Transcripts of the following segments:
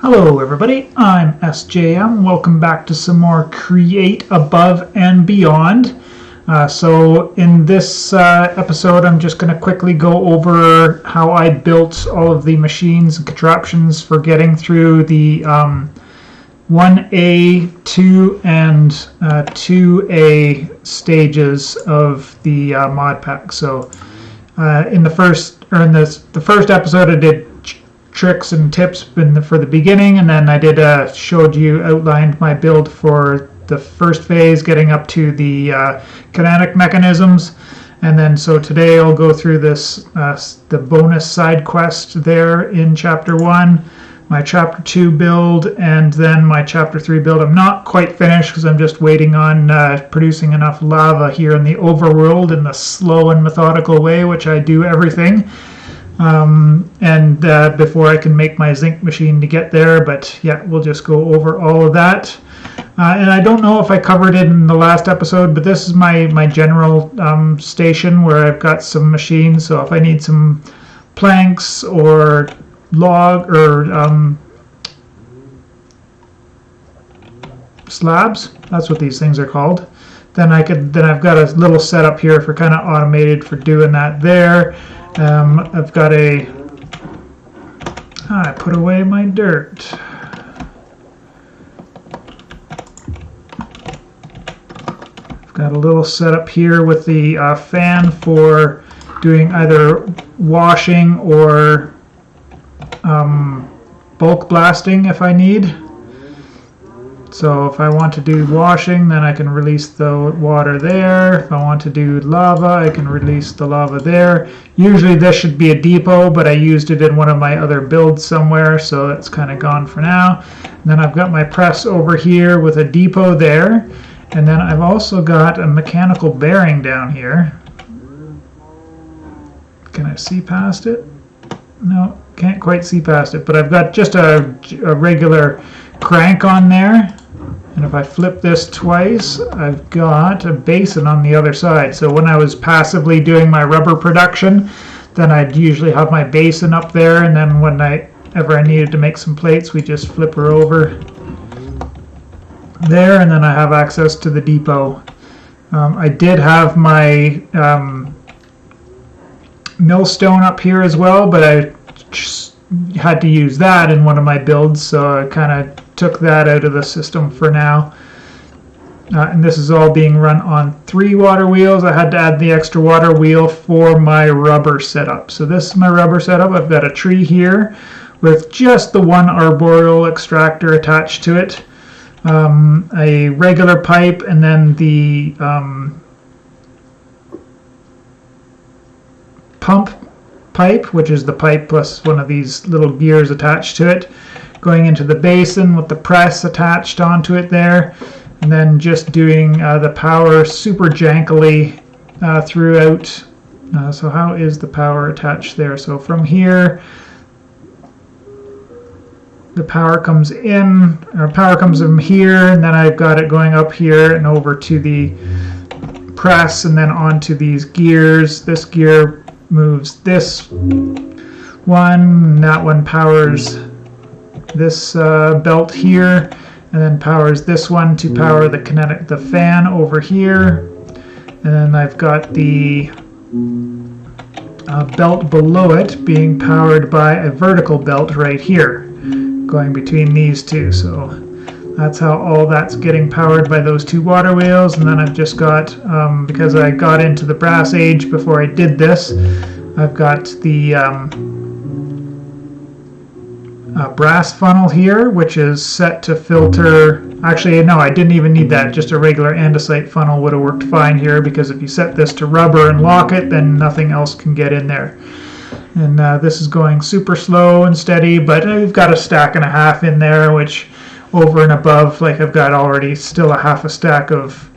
Hello everybody, I'm SJM. Welcome back to some more Create Above and Beyond. So in this episode I'm just going to quickly go over how I built all of the machines and contraptions for getting through the 1A, 2, and 2A stages of the mod pack. So in the first episode I did tricks and tips for the beginning, and then I did outlined my build for the first phase, getting up to the kinetic mechanisms. And then so today I'll go through this the bonus side quest there in chapter 1, my chapter 2 build, and then my chapter 3 build. I'm not quite finished because I'm just waiting on producing enough lava here in the overworld in the slow and methodical way which I do everything. And before I can make my zinc machine to get there, but yeah, we'll just go over all of that. And I don't know if I covered it in the last episode, but this is my general station where I've got some machines. So if I need some planks or log or slabs, that's what these things are called, then I've got a little setup here for kind of automated for doing that there. I've got I put away my dirt. I've got a little setup here with the fan for doing either washing or bulk blasting if I need. So if I want to do washing, then I can release the water there. If I want to do lava, I can release the lava there. Usually this should be a depot, but I used it in one of my other builds somewhere, so that's kind of gone for now. And then I've got my press over here with a depot there. And then I've also got a mechanical bearing down here. Can I see past it? No, can't quite see past it, but I've got just a regular crank on there. And if I flip this twice, I've got a basin on the other side. So when I was passively doing my rubber production, then I'd usually have my basin up there, and then whenever I needed to make some plates, we just flip her over there, and then I have access to the depot. I did have my millstone up here as well, but I just had to use that in one of my builds, so I kind of took that out of the system for now. And this is all being run on 3 water wheels. I had to add the extra water wheel for my rubber setup. So this is my rubber setup. I've got a tree here with just the one arboreal extractor attached to it, a regular pipe, and then the pump pipe, which is the pipe plus one of these little gears attached to it, going into the basin with the press attached onto it there, and then just doing the power super jankily throughout. So how is the power attached there? So from here, the power comes in, or power comes from here, and then I've got it going up here and over to the press, and then onto these gears. This gear moves this one, and that one powers this belt here, and then powers this one to power the fan over here. And then I've got the belt below it being powered by a vertical belt right here, going between these two. So that's how all that's getting powered by those 2 water wheels. And then I've just got, because I got into the brass age before I did this, I've got the brass funnel here, which is set to filter. Actually, no, I didn't even need that. Just a regular andesite funnel would have worked fine here, because if you set this to rubber and lock it, then nothing else can get in there. And this is going super slow and steady, but I've got a stack and a half in there, which over and above, like I've got already still a half a stack of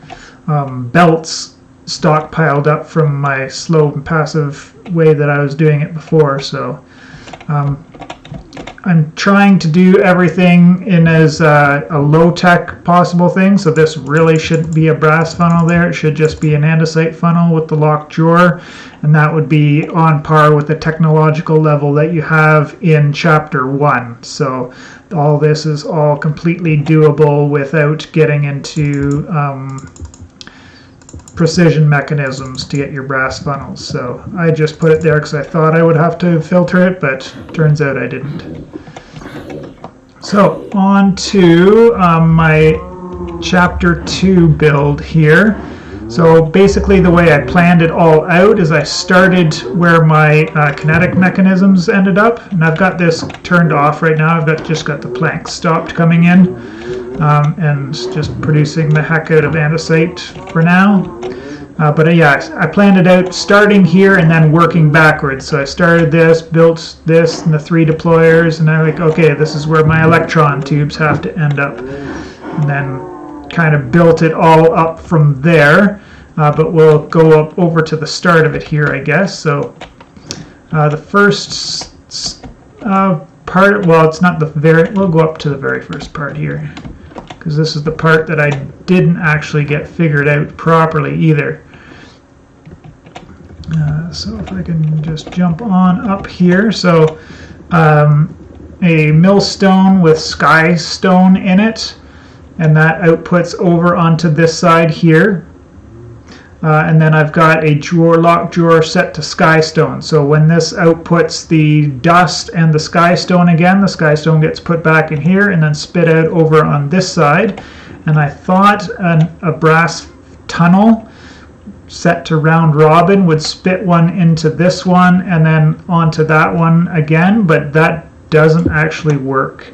belts stockpiled up from my slow and passive way that I was doing it before. So I'm trying to do everything in as a low-tech possible thing, so this really shouldn't be a brass funnel there. It should just be an andesite funnel with the locked drawer, and that would be on par with the technological level that you have in Chapter 1. So all this is all completely doable without getting into precision mechanisms to get your brass funnels. So I just put it there because I thought I would have to filter it, but turns out I didn't. So on to my Chapter 2 build here. So basically the way I planned it all out is I started where my kinetic mechanisms ended up, and I've got this turned off right now. I've just got the planks stopped coming in, and just producing the heck out of andesite for now. But yeah, I planned it out starting here and then working backwards. So I started this, built this and the 3 deployers, and I'm like, okay, this is where my electron tubes have to end up. And then kind of built it all up from there. But we'll go up over to the start of it here, I guess. So the first part, well, it's not the very, we'll go up to the very first part here, because this is the part that I didn't actually get figured out properly either. So if I can just jump on up here. So a millstone with sky stone in it, and that outputs over onto this side here. And then I've got a lock drawer set to sky stone. So when this outputs the dust and the sky stone again, the sky stone gets put back in here and then spit out over on this side. And I thought a brass tunnel set to round robin would spit one into this one and then onto that one again, but that doesn't actually work.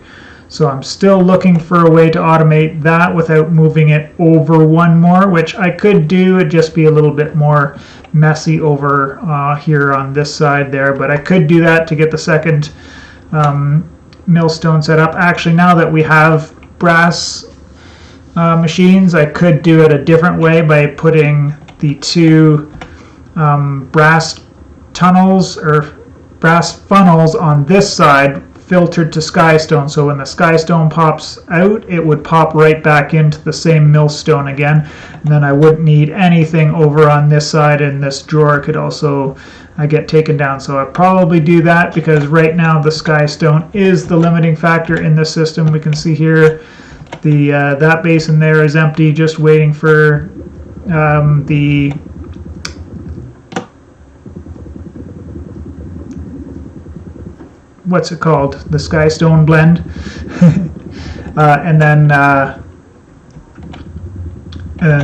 So I'm still looking for a way to automate that without moving it over one more, which I could do. It'd just be a little bit more messy over here on this side there, but I could do that to get the second millstone set up. Actually, now that we have brass machines, I could do it a different way by putting the 2 brass tunnels or brass funnels on this side filtered to skystone. So when the skystone pops out, it would pop right back into the same millstone again, and then I wouldn't need anything over on this side, and this drawer could also get taken down. So I'll probably do that because right now the skystone is the limiting factor in this system. We can see here the that basin there is empty, just waiting for the what's it called? The skystone blend. And then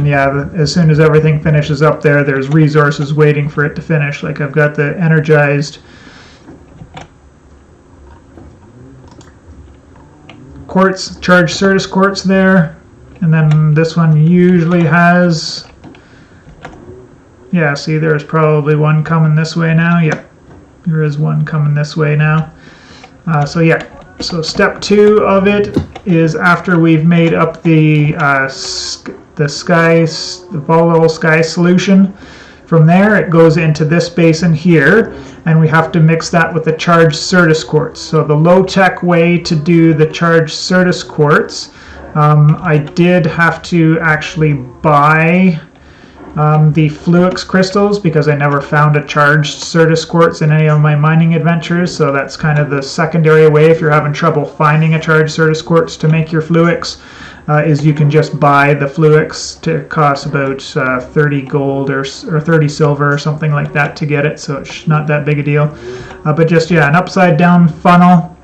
yeah, as soon as everything finishes up there, there's resources waiting for it to finish. Like I've got the energized quartz, charged Certus quartz there. And then this one usually has, yeah, see there's probably one coming this way now. Yep, there is one coming this way now. So yeah, so step 2 of it is after we've made up the volatile sky solution. From there it goes into this basin here, and we have to mix that with the charged Certus quartz. So the low-tech way to do the charged Certus quartz, I did have to actually buy the Fluix crystals because I never found a charged Certus quartz in any of my mining adventures. So that's kind of the secondary way if you're having trouble finding a charged Certus quartz to make your Fluix, is you can just buy the Fluix. To cost about 30 gold or 30 silver or something like that to get it, so it's not that big a deal. But just, yeah, an upside down funnel,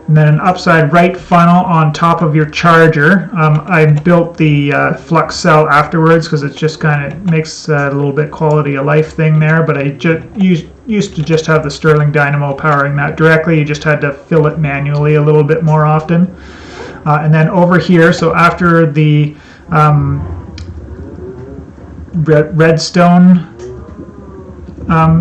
and then an upside right funnel on top of your charger. I built the flux cell afterwards because it just kind of makes a little bit quality of life thing there, but I used to just have the Stirling dynamo powering that directly. You just had to fill it manually a little bit more often. And then over here, so after the redstone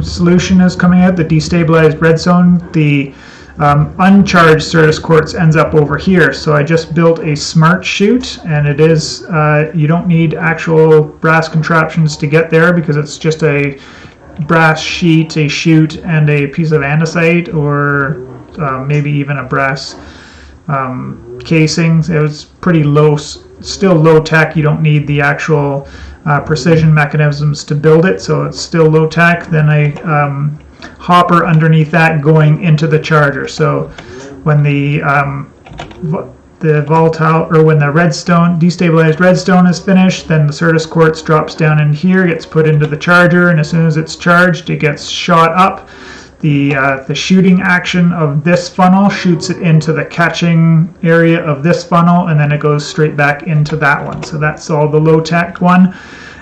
solution is coming out, the destabilized redstone, the uncharged Certus quartz ends up over here. So I just built a smart chute, and it is you don't need actual brass contraptions to get there because it's just a brass sheet, a chute, and a piece of andesite or maybe even a brass casing. It was pretty low, still low tech. You don't need the actual precision mechanisms to build it, so it's still low tech. Then a hopper underneath that going into the charger. So when the volatile, or when the redstone, destabilized redstone is finished, then the Certus quartz drops down in here, gets put into the charger, and as soon as it's charged, it gets shot up. The shooting action of this funnel shoots it into the catching area of this funnel, and then it goes straight back into that one. So that's all the low tech one.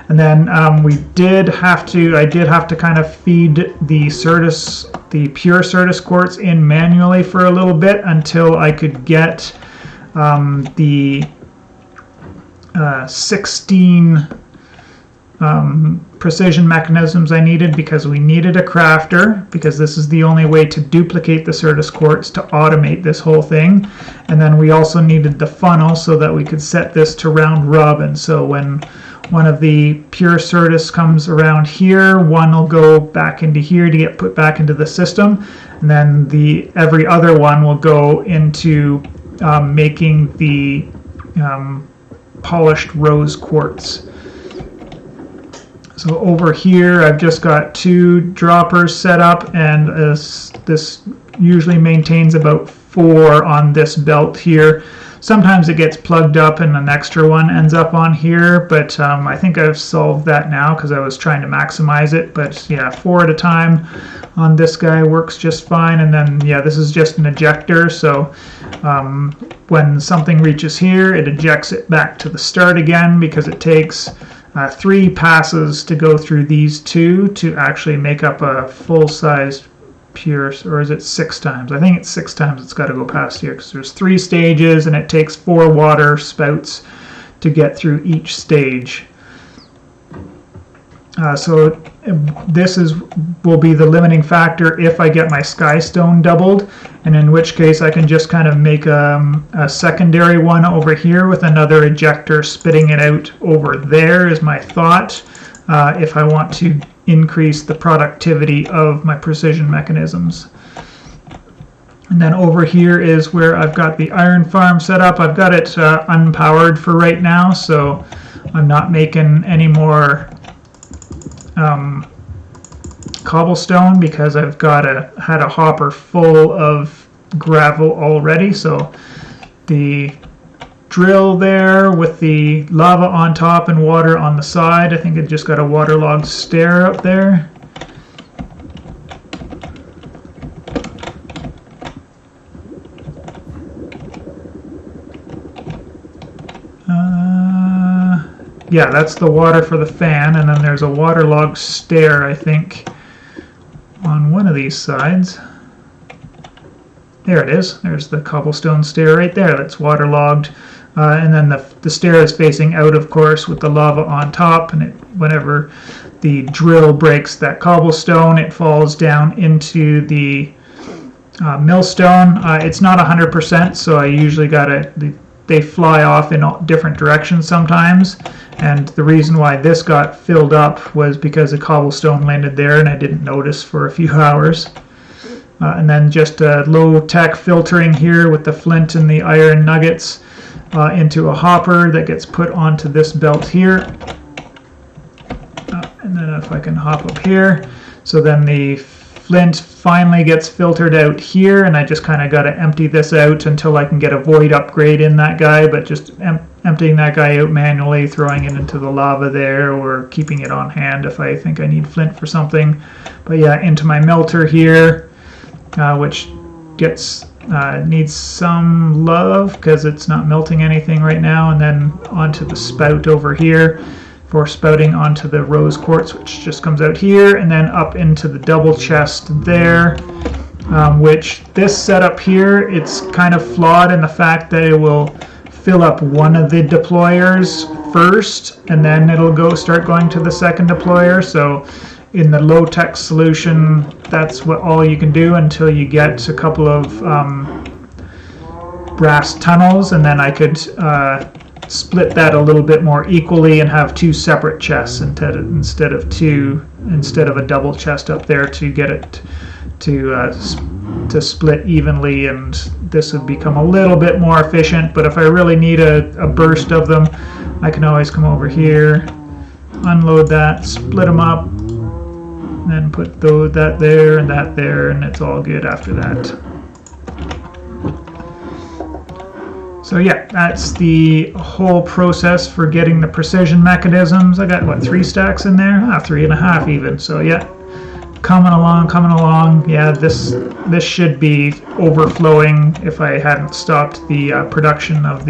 And then I did have to kind of feed the pure Certus quartz in manually for a little bit until I could get the 16 precision mechanisms I needed, because we needed a crafter, because this is the only way to duplicate the Certus quartz to automate this whole thing. And then we also needed the funnel so that we could set this to round robin. So when one of the pure Certus comes around here, one will go back into here to get put back into the system, and then every other one will go into making the polished rose quartz. So over here, I've just got 2 droppers set up, and this usually maintains about 4 on this belt here. Sometimes it gets plugged up and an extra one ends up on here, but I think I've solved that now because I was trying to maximize it. But yeah, 4 at a time on this guy works just fine. And then yeah, this is just an ejector, so when something reaches here, it ejects it back to the start again, because it takes 3 passes to go through these 2 to actually make up a full-sized pure, or is it 6 times? I think it's 6 times it's got to go past here, because there's 3 stages and it takes 4 water spouts to get through each stage. So this will be the limiting factor if I get my skystone doubled, and in which case I can just kind of make a secondary one over here with another ejector spitting it out over there, is my thought, if I want to increase the productivity of my precision mechanisms. And then over here is where I've got the iron farm set up. I've got it unpowered for right now, so I'm not making any more cobblestone, because I've had a hopper full of gravel already. So the drill there with the lava on top and water on the side, I think it just got a waterlogged stair up there. Yeah, that's the water for the fan, and then there's a waterlogged stair, I think, on one of these sides. There it is. There's the cobblestone stair right there. That's waterlogged. And then the stair is facing out, of course, with the lava on top, and whenever the drill breaks that cobblestone, it falls down into the millstone. It's not 100%, so I usually they fly off in all different directions sometimes, and the reason why this got filled up was because the cobblestone landed there and I didn't notice for a few hours. And then just a low-tech filtering here with the flint and the iron nuggets into a hopper that gets put onto this belt here. And then if I can hop up here, so then the flint finally gets filtered out here, and I just kind of got to empty this out until I can get a void upgrade in that guy, but just emptying that guy out manually, throwing it into the lava there, or keeping it on hand if I think I need flint for something. But yeah, into my melter here, which needs some love because it's not melting anything right now, and then onto the spout over here for spouting onto the rose quartz, which just comes out here, and then up into the double chest there, which this setup here, it's kind of flawed in the fact that it will fill up one of the deployers first, and then it'll start going to the second deployer. So in the low-tech solution, that's all you can do until you get a couple of brass tunnels, and then I could split that a little bit more equally and have 2 separate chests instead of a double chest up there to get it to to split evenly, and this would become a little bit more efficient. But if I really need a burst of them, I can always come over here, unload that, split them up, and then put that there, and it's all good after that. So yeah, that's the whole process for getting the precision mechanisms. I got, what, 3 stacks in there? 3.5 even. So yeah, coming along. Yeah, this should be overflowing if I hadn't stopped the production of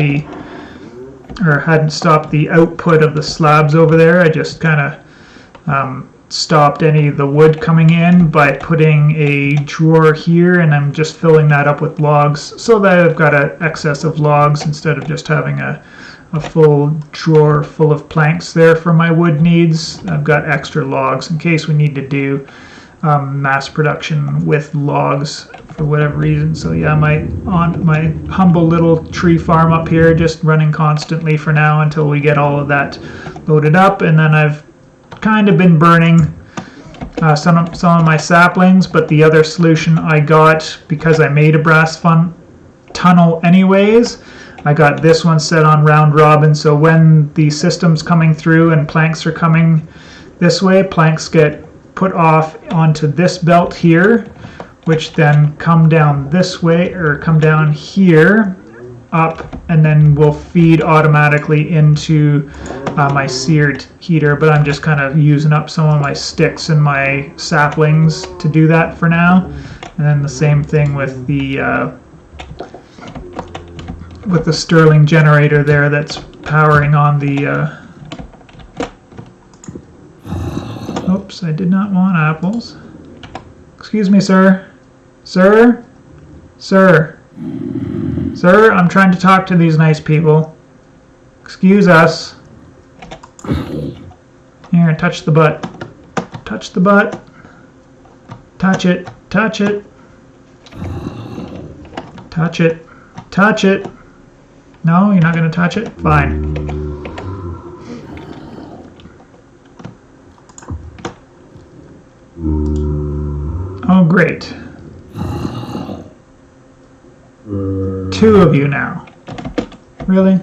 hadn't stopped the output of the slabs over there. I just kind of stopped any of the wood coming in by putting a drawer here, and I'm just filling that up with logs so that I've got an excess of logs instead of just having a full drawer full of planks there for my wood needs. I've got extra logs in case we need to do mass production with logs for whatever reason. So yeah, my humble little tree farm up here, just running constantly for now until we get all of that loaded up, and then I've kind of been burning some of my saplings, but the other solution I got, because I made a brass tunnel anyways, I got this one set on round robin, so when the system's coming through and planks are coming this way, planks get put off onto this belt here, which then come down this way, or come down here, up, and then will feed automatically into my seared heater. But I'm just kind of using up some of my sticks and my saplings to do that for now. And then the same thing with the Stirling generator there that's powering on the oops, I did not want apples. Excuse me, sir. Sir, I'm trying to talk to these nice people. Excuse us. Here, touch the butt. Touch the butt. Touch it. Touch it. Touch it. Touch it. No, you're not going to touch it? Fine. Oh, great. 2 of you now. Really?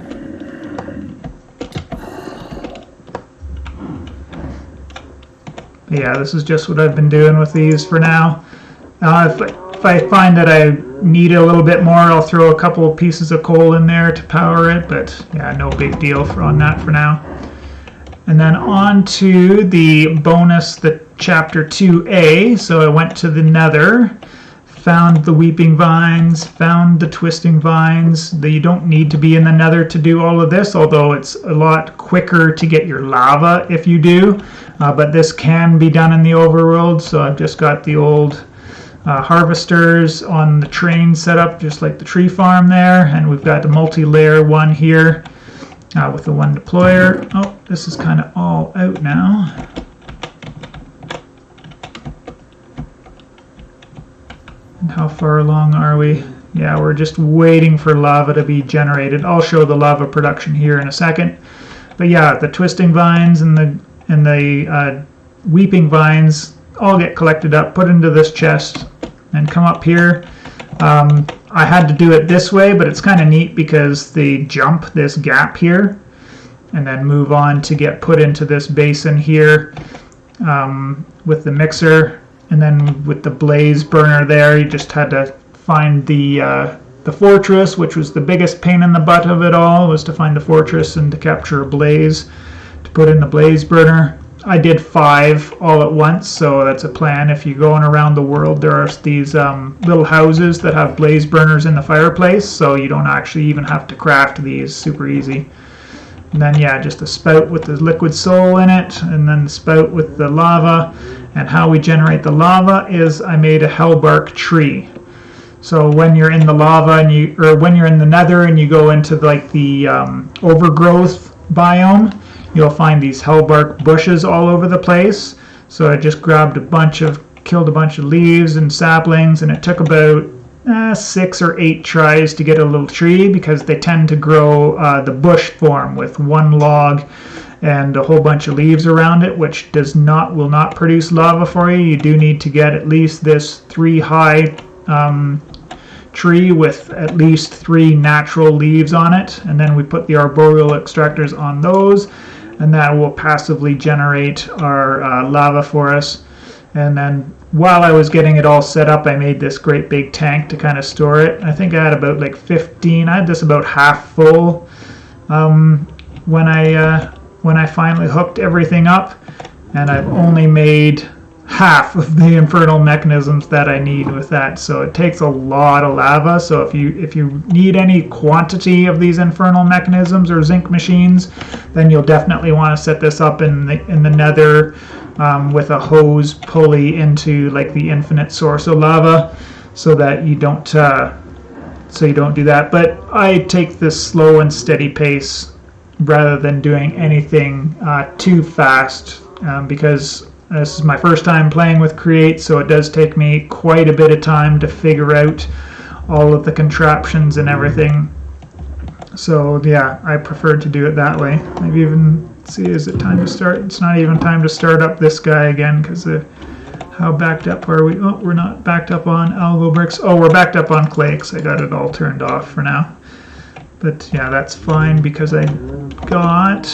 Yeah, this is just what I've been doing with these for now. If I find that I need a little bit more, I'll throw a couple of pieces of coal in there to power it, but yeah, no big deal on that for now. And then on to the bonus, the chapter 2A. So I went to the Nether, found the weeping vines, found the twisting vines. You don't need to be in the Nether to do all of this, although it's a lot quicker to get your lava if you do. But this can be done in the overworld, so I've just got the old harvesters on the train set up, just like the tree farm there, and we've got the multi-layer one here with the one deployer. Oh, this is kind of all out now. And how far along are we? Yeah, we're just waiting for lava to be generated. I'll show the lava production here in a second. But yeah, the twisting vines and the weeping vines all get collected up, put into this chest, and come up here. I had to do it this way, but it's kind of neat because they jump this gap here and then move on to get put into this basin here with the mixer. And then with the blaze burner there, you just had to find the fortress, which was the biggest pain in the butt of it all, was to find the fortress and to capture a blaze to put in the blaze burner. I did 5 all at once, so that's a plan. If you're going around the world, there are these little houses that have blaze burners in the fireplace, so you don't actually even have to craft these. Super easy. And then yeah, just a spout with the liquid soul in it, and then the spout with the lava. And how we generate the lava is I made a hellbark tree. So when you're in the lava when you're in the Nether and you go into like the overgrowth biome, you'll find these hellbark bushes all over the place. So I just killed a bunch of leaves and saplings, and it took about 6 or 8 tries to get a little tree, because they tend to grow the bush form with one log and a whole bunch of leaves around it, which will not produce lava for you. You do need to get at least this 3 high tree with at least 3 natural leaves on it, and then we put the arboreal extractors on those, and that will passively generate our lava for us. And then while I was getting it all set up, I made this great big tank to kind of store it. I think I had about like 15. I had this about half full when I finally hooked everything up, and I've only made half of the infernal mechanisms that I need with that. So it takes a lot of lava. So if you need any quantity of these infernal mechanisms or zinc machines, then you'll definitely want to set this up in the nether with a hose pulley into like the infinite source of lava, so that you don't do that. But I take this slow and steady pace rather than doing anything too fast, because this is my first time playing with Create, so it does take me quite a bit of time to figure out all of the contraptions and everything. So yeah, I prefer to do it that way. Maybe even see, is it time to start? It's not even time to start up this guy again, because how backed up are we? Oh, we're not backed up on algo bricks. Oh, we're backed up on clay, because I got it all turned off for now. But yeah, that's fine, because I got,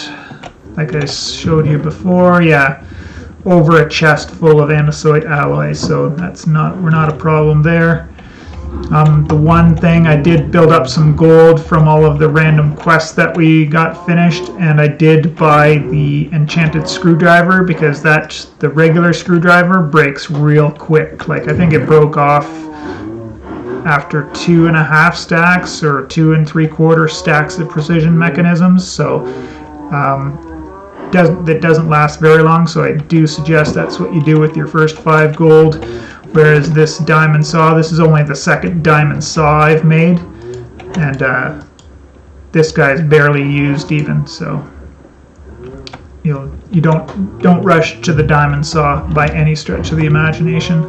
like I showed you before, yeah, over a chest full of andesite alloys, so we're not a problem there. The one thing, I did build up some gold from all of the random quests that we got finished, and I did buy the enchanted screwdriver, because the regular screwdriver breaks real quick. Like, I think it broke off after 2.5 stacks or 2 3/4 stacks of precision mechanisms, so that doesn't last very long. So I do suggest that's what you do with your first 5 gold. Whereas this diamond saw, this is only the second diamond saw I've made, and this guy's barely used even. So you don't rush to the diamond saw by any stretch of the imagination.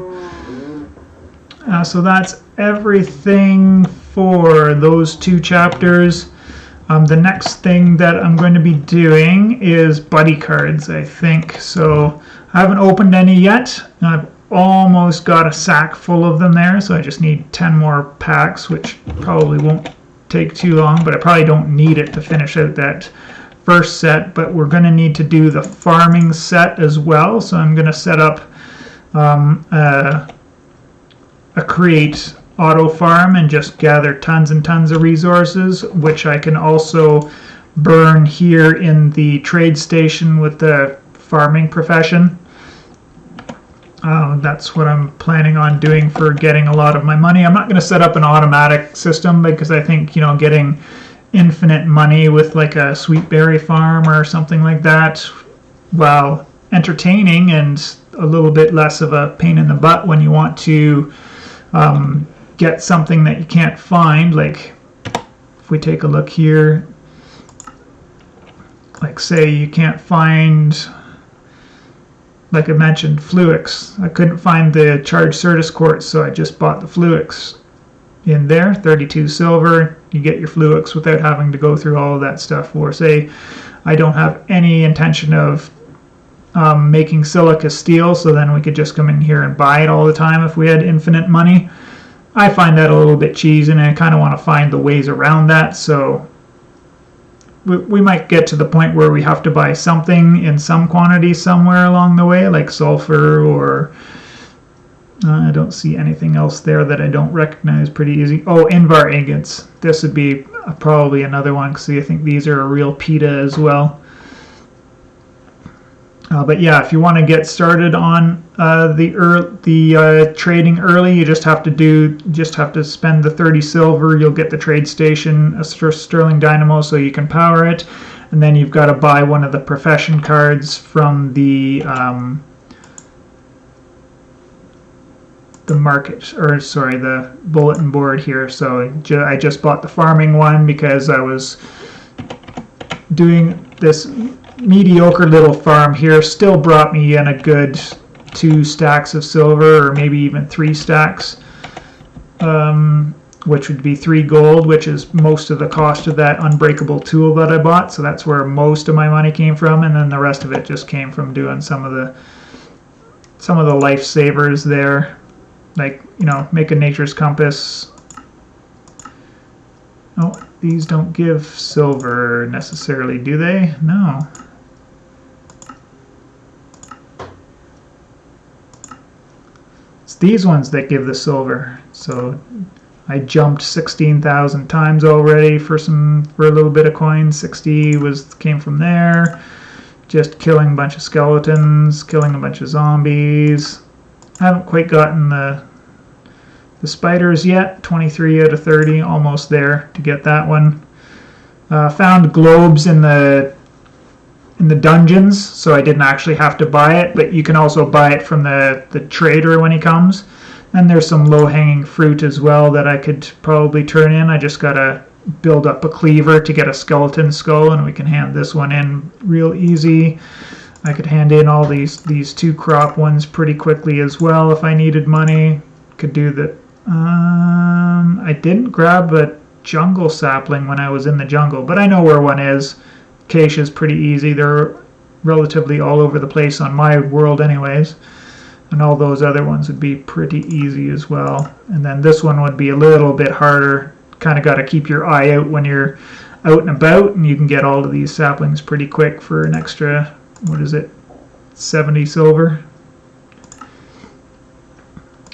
So that's everything for those 2 chapters. The next thing that I'm going to be doing is buddy cards, I think. So I haven't opened any yet. I've almost got a sack full of them there, so I just need 10 more packs, which probably won't take too long, but I probably don't need it to finish out that first set. But we're going to need to do the farming set as well, so I'm going to set up a Create auto farm and just gather tons and tons of resources, which I can also burn here in the trade station with the farming profession. That's what I'm planning on doing for getting a lot of my money. I'm not going to set up an automatic system, because I think, getting infinite money with like a sweet berry farm or something like that, while entertaining and a little bit less of a pain in the butt when you want to get something that you can't find. Like if we take a look here, like say you can't find, like I mentioned, Fluix. I couldn't find the charged Certus quartz, so I just bought the Fluix in there, 32 silver. You get your Fluix without having to go through all of that stuff. Or say I don't have any intention of making silica steel, so then we could just come in here and buy it all the time if we had infinite money. I find that a little bit cheesy, and I kind of want to find the ways around that. So we might get to the point where we have to buy something in some quantity somewhere along the way, like sulfur, or I don't see anything else there that I don't recognize pretty easy. Oh, Invar agates. This would be probably another one, because I think these are a real pita as well. But yeah, if you want to get started on the trading early, you just have to spend the 30 silver. You'll get the trade station, a sterling dynamo, so you can power it, and then you've got to buy one of the profession cards from the market, or sorry, the bulletin board here. So I just bought the farming one because I was doing this mediocre little farm here. Still brought me in a good 2 stacks of silver, or maybe even 3 stacks, which would be 3 gold, which is most of the cost of that unbreakable tool that I bought. So that's where most of my money came from, and then the rest of it just came from doing some of the lifesavers there. like, make a nature's compass. Oh, these don't give silver necessarily, do they? No. It's these ones that give the silver. So I jumped 16,000 times already for a little bit of coins. 60 came from there. Just killing a bunch of skeletons, killing a bunch of zombies. I haven't quite gotten the spiders yet. 23 out of 30, almost there to get that one. Found globes in the dungeons, so I didn't actually have to buy it, but you can also buy it from the trader when he comes. And there's some low-hanging fruit as well that I could probably turn in. I just gotta build up a cleaver to get a skeleton skull, and we can hand this one in real easy. I could hand in all these 2 crop ones pretty quickly as well if I needed money. Could do that. I didn't grab a jungle sapling when I was in the jungle, but I know where one is. Acacia's pretty easy. They're relatively all over the place on my world anyways. And all those other ones would be pretty easy as well. And then this one would be a little bit harder. Kind of got to keep your eye out when you're out and about, and you can get all of these saplings pretty quick for an extra, 70 silver.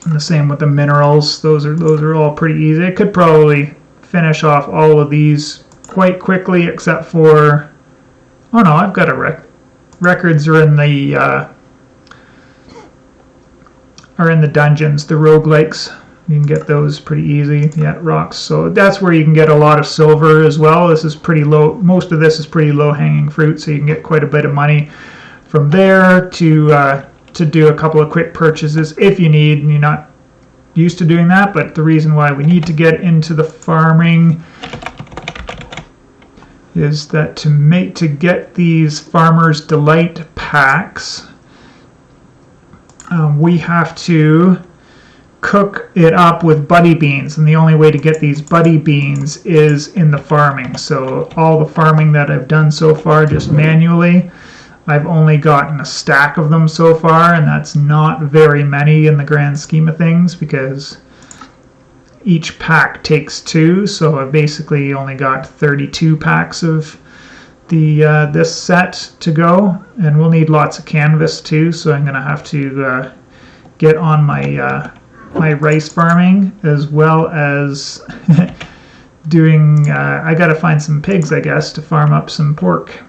And the same with the minerals. Those are all pretty easy. I could probably finish off all of these quite quickly, except for, oh no, I've got a records are in the dungeons, the roguelikes. You can get those pretty easy. Yeah, rocks. So that's where you can get a lot of silver as well. This is pretty low. Most of this is pretty low-hanging fruit, so you can get quite a bit of money from there to do a couple of quick purchases if you need, and you're not used to doing that. But the reason why we need to get into the farming is that to get these Farmer's Delight packs, we have to cook it up with buddy beans, and the only way to get these buddy beans is in the farming. So all the farming that I've done so far just manually, I've only gotten a stack of them so far, and that's not very many in the grand scheme of things because each pack takes 2, so I've basically only got 32 packs of this set to go, and we'll need lots of canvas too, so I'm going to have to get on my rice farming, as well as doing, I got to find some pigs, I guess, to farm up some pork,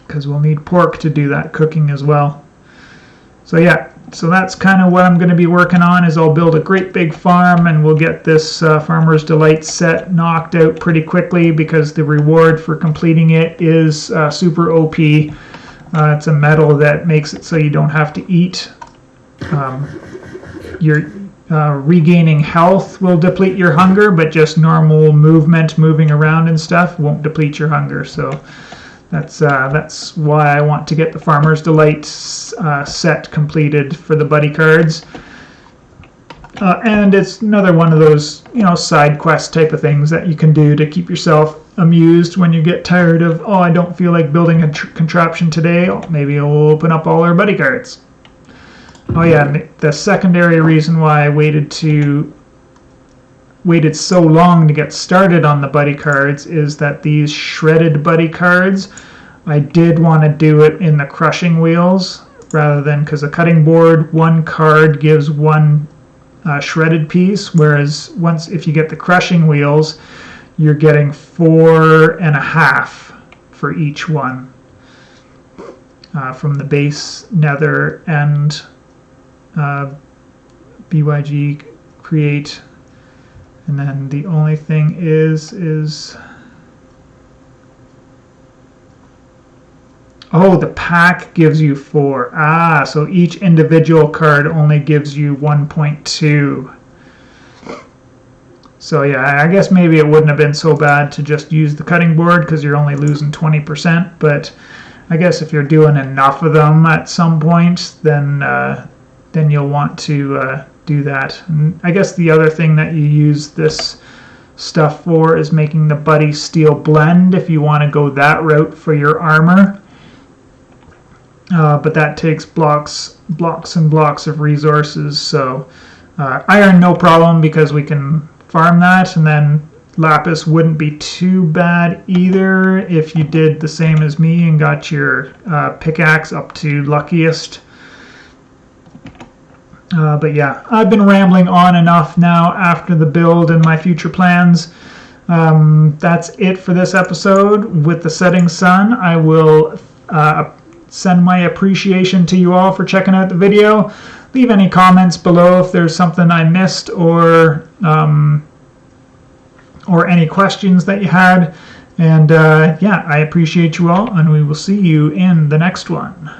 because we'll need pork to do that cooking as well. So yeah, so that's kind of what I'm going to be working on, is I'll build a great big farm, and we'll get this Farmer's Delight set knocked out pretty quickly, because the reward for completing it is super OP. It's a metal that makes it so you don't have to eat. Your regaining health will deplete your hunger, but just normal movement, moving around and stuff, won't deplete your hunger. So that's why I want to get the Farmer's Delight set completed for the buddy cards. And it's another one of those, side quest type of things that you can do to keep yourself amused when you get tired of, oh, I don't feel like building a contraption today. Maybe I'll open up all our buddy cards. Oh yeah, the secondary reason why I waited so long to get started on the buddy cards is that these shredded buddy cards, I did want to do it in the crushing wheels rather than, because a cutting board, one card gives one shredded piece, whereas if you get the crushing wheels, you're getting 4.5 for each one from the base, nether, and BYG create. And then the only thing is oh, the pack gives you 4. So each individual card only gives you 1.2. So yeah, I guess maybe it wouldn't have been so bad to just use the cutting board, because you're only losing 20%, but I guess if you're doing enough of them at some point, then you'll want to do that. And I guess the other thing that you use this stuff for is making the buddy steel blend, if you want to go that route for your armor. but that takes blocks and blocks of resources. So iron, no problem, because we can farm that, and then lapis wouldn't be too bad either if you did the same as me and got your pickaxe up to luckiest. But yeah, I've been rambling on enough now after the build and my future plans. That's it for this episode. With the setting sun, I will send my appreciation to you all for checking out the video. Leave any comments below if there's something I missed or any questions that you had. And yeah, I appreciate you all, and we will see you in the next one.